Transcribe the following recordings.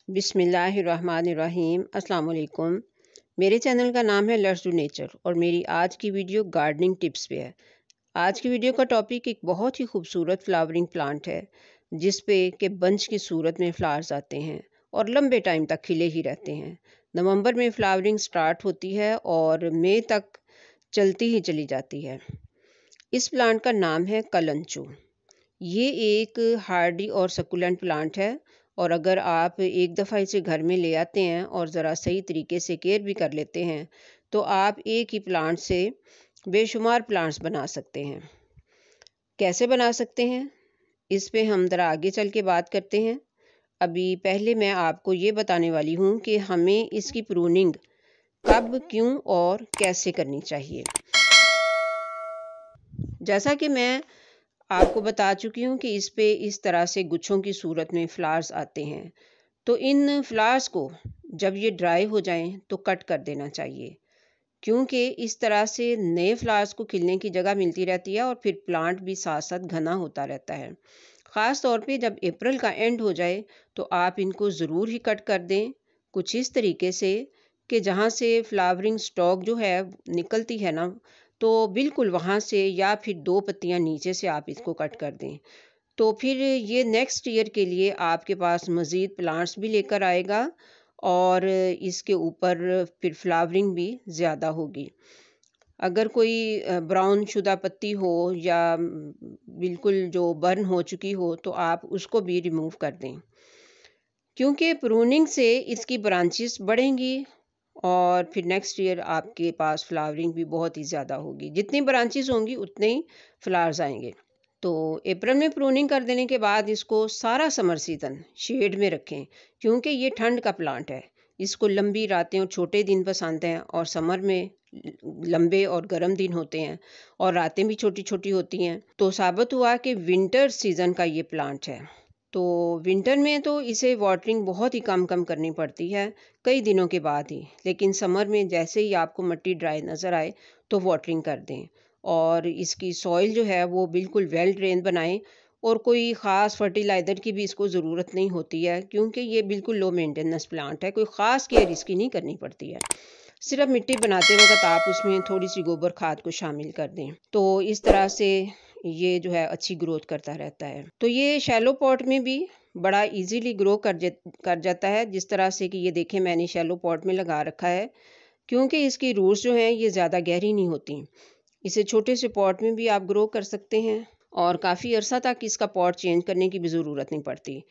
बिस्मिल्लाहिर्रहमानिर्रहीम। अस्सलाम वालेकुम। मेरे चैनल का नाम है लेट्स डू नेचर और मेरी आज की वीडियो गार्डनिंग टिप्स पे है। आज की वीडियो का टॉपिक एक बहुत ही खूबसूरत फ्लावरिंग प्लांट है जिस पे के बंच की सूरत में फ्लावर्स आते हैं और लंबे टाइम तक खिले ही रहते हैं। नवंबर में फ्लावरिंग स्टार्ट होती है और मई तक चलती ही चली जाती है। इस प्लांट का नाम है कलंचो। ये एक हार्डी और सकुलेंट प्लांट है और अगर आप एक दफ़ा इसे घर में ले आते हैं और ज़रा सही तरीके से केयर भी कर लेते हैं तो आप एक ही प्लांट से बेशुमार प्लांट्स बना सकते हैं। कैसे बना सकते हैं इस पे हम ज़रा आगे चल के बात करते हैं। अभी पहले मैं आपको ये बताने वाली हूँ कि हमें इसकी प्रूनिंग कब, क्यों और कैसे करनी चाहिए। जैसा कि मैं आपको बता चुकी हूँ कि इस पे इस तरह से गुच्छों की सूरत में फ्लावर्स आते हैं, तो इन फ्लावर्स को जब ये ड्राई हो जाएं तो कट कर देना चाहिए, क्योंकि इस तरह से नए फ्लावर्स को खिलने की जगह मिलती रहती है और फिर प्लांट भी साथ साथ घना होता रहता है। ख़ास तौर पे जब अप्रैल का एंड हो जाए तो आप इनको ज़रूर ही कट कर दें, कुछ इस तरीके से कि जहाँ से फ्लावरिंग स्टॉक जो है निकलती है ना, तो बिल्कुल वहाँ से या फिर 2 पत्तियाँ नीचे से आप इसको कट कर दें। तो फिर ये नेक्स्ट ईयर के लिए आपके पास मज़ीद प्लांट्स भी लेकर आएगा और इसके ऊपर फिर फ्लावरिंग भी ज़्यादा होगी। अगर कोई ब्राउन शुदा पत्ती हो या बिल्कुल जो बर्न हो चुकी हो तो आप उसको भी रिमूव कर दें, क्योंकि प्रूनिंग से इसकी ब्रांचेस बढ़ेंगी और फिर नेक्स्ट ईयर आपके पास फ्लावरिंग भी बहुत ही ज़्यादा होगी। जितनी ब्रांचेस होंगी उतने ही फ्लावर्स आएंगे। तो अप्रैल में प्रूनिंग कर देने के बाद इसको सारा समर सीज़न शेड में रखें, क्योंकि ये ठंड का प्लांट है। इसको लंबी रातें और छोटे दिन पसंद हैं और समर में लंबे और गर्म दिन होते हैं और रातें भी छोटी छोटी होती हैं। तो साबित हुआ कि विंटर सीज़न का ये प्लांट है। तो विंटर में तो इसे वाटरिंग बहुत ही कम कम करनी पड़ती है, कई दिनों के बाद ही। लेकिन समर में जैसे ही आपको मिट्टी ड्राई नज़र आए तो वाटरिंग कर दें और इसकी सॉइल जो है वो बिल्कुल वेल ड्रेन बनाएं और कोई ख़ास फर्टिलाइज़र की भी इसको ज़रूरत नहीं होती है, क्योंकि ये बिल्कुल लो मेंटेनेंस प्लांट है। कोई ख़ास केयर इसकी नहीं करनी पड़ती है। सिर्फ मिट्टी बनाते वक्त आप उसमें थोड़ी सी गोबर खाद को शामिल कर दें, तो इस तरह से ये जो है अच्छी ग्रोथ करता रहता है। तो ये शैलो पॉट में भी बड़ा इजीली ग्रो कर जाता है। जिस तरह से कि ये देखें, मैंने शैलो पॉट में लगा रखा है, क्योंकि इसकी रूट्स जो हैं ये ज़्यादा गहरी नहीं होती। इसे छोटे से पॉट में भी आप ग्रो कर सकते हैं और काफ़ी अरसा तक इसका पॉट चेंज करने की भी ज़रूरत नहीं पड़ती,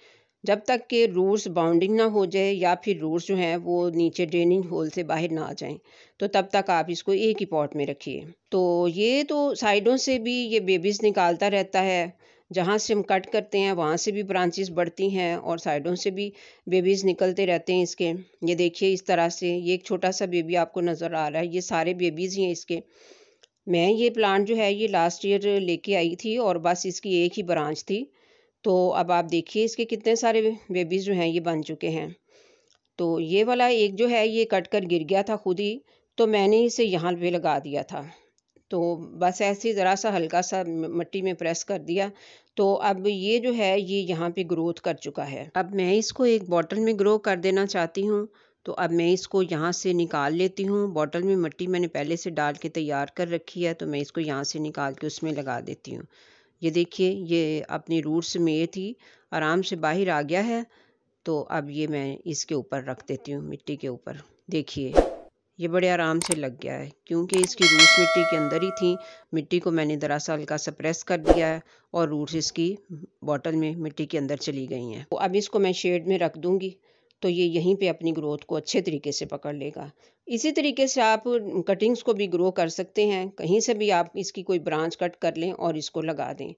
जब तक कि रूट्स बाउंडिंग ना हो जाए या फिर रूट्स जो हैं वो नीचे ड्रेनिंग होल से बाहर ना आ जाएं। तो तब तक आप इसको एक ही पॉट में रखिए। तो ये तो साइडों से भी ये बेबीज़ निकालता रहता है, जहाँ से हम कट करते हैं वहाँ से भी ब्रांचेस बढ़ती हैं और साइडों से भी बेबीज़ निकलते रहते हैं इसके। ये देखिए इस तरह से ये एक छोटा सा बेबी आपको नज़र आ रहा है, ये सारे बेबीज़ ही हैं इसके। मैं ये प्लांट जो है ये लास्ट ईयर लेके आई थी और बस इसकी एक ही ब्रांच थी। तो अब आप देखिए इसके कितने सारे बेबीज़ जो हैं ये बन चुके हैं। तो ये वाला एक जो है ये कट कर गिर गया था खुद ही, तो मैंने इसे यहाँ पे लगा दिया था। तो बस ऐसे ही ज़रा सा हल्का सा मिट्टी में प्रेस कर दिया, तो अब ये जो है ये यहाँ पे ग्रोथ कर चुका है। अब मैं इसको एक बॉटल में ग्रो कर देना चाहती हूँ, तो अब मैं इसको यहाँ से निकाल लेती हूँ। बॉटल में मिट्टी मैंने पहले से डाल के तैयार कर रखी है, तो मैं इसको यहाँ से निकाल के उसमें लगा देती हूँ। ये देखिए ये अपनी रूट्स में थी, आराम से बाहर आ गया है। तो अब ये मैं इसके ऊपर रख देती हूँ, मिट्टी के ऊपर। देखिए ये बड़े आराम से लग गया है, क्योंकि इसकी रूट्स मिट्टी के अंदर ही थी। मिट्टी को मैंने दरअसल हल्का सा प्रेस कर दिया है और रूट्स इसकी बॉटल में मिट्टी के अंदर चली गई हैं। तो अब इसको मैं शेड में रख दूँगी, तो ये यहीं पे अपनी ग्रोथ को अच्छे तरीके से पकड़ लेगा। इसी तरीके से आप कटिंग्स को भी ग्रो कर सकते हैं। कहीं से भी आप इसकी कोई ब्रांच कट कर लें और इसको लगा दें।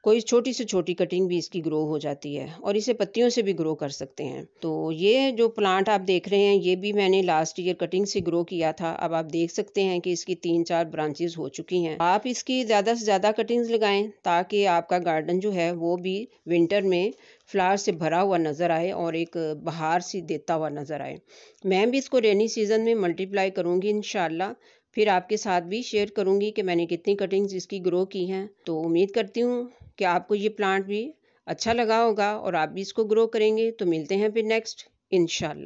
कोई छोटी से छोटी कटिंग भी इसकी ग्रो हो जाती है और इसे पत्तियों से भी ग्रो कर सकते हैं। तो ये जो प्लांट आप देख रहे हैं ये भी मैंने लास्ट ईयर कटिंग से ग्रो किया था। अब आप देख सकते हैं कि इसकी 3-4 ब्रांचेस हो चुकी हैं। आप इसकी ज़्यादा से ज़्यादा कटिंग्स लगाएं ताकि आपका गार्डन जो है वो भी विंटर में फ्लावर से भरा हुआ नज़र आए और एक बहार सी देता हुआ नज़र आए। मैं भी इसको रेनी सीज़न में मल्टीप्लाई करूँगी इंशाल्लाह। फिर आपके साथ भी शेयर करूँगी कि मैंने कितनी कटिंग्स इसकी ग्रो की हैं। तो उम्मीद करती हूँ कि आपको ये प्लांट भी अच्छा लगा होगा और आप भी इसको ग्रो करेंगे। तो मिलते हैं फिर नेक्स्ट इंशाल्लाह।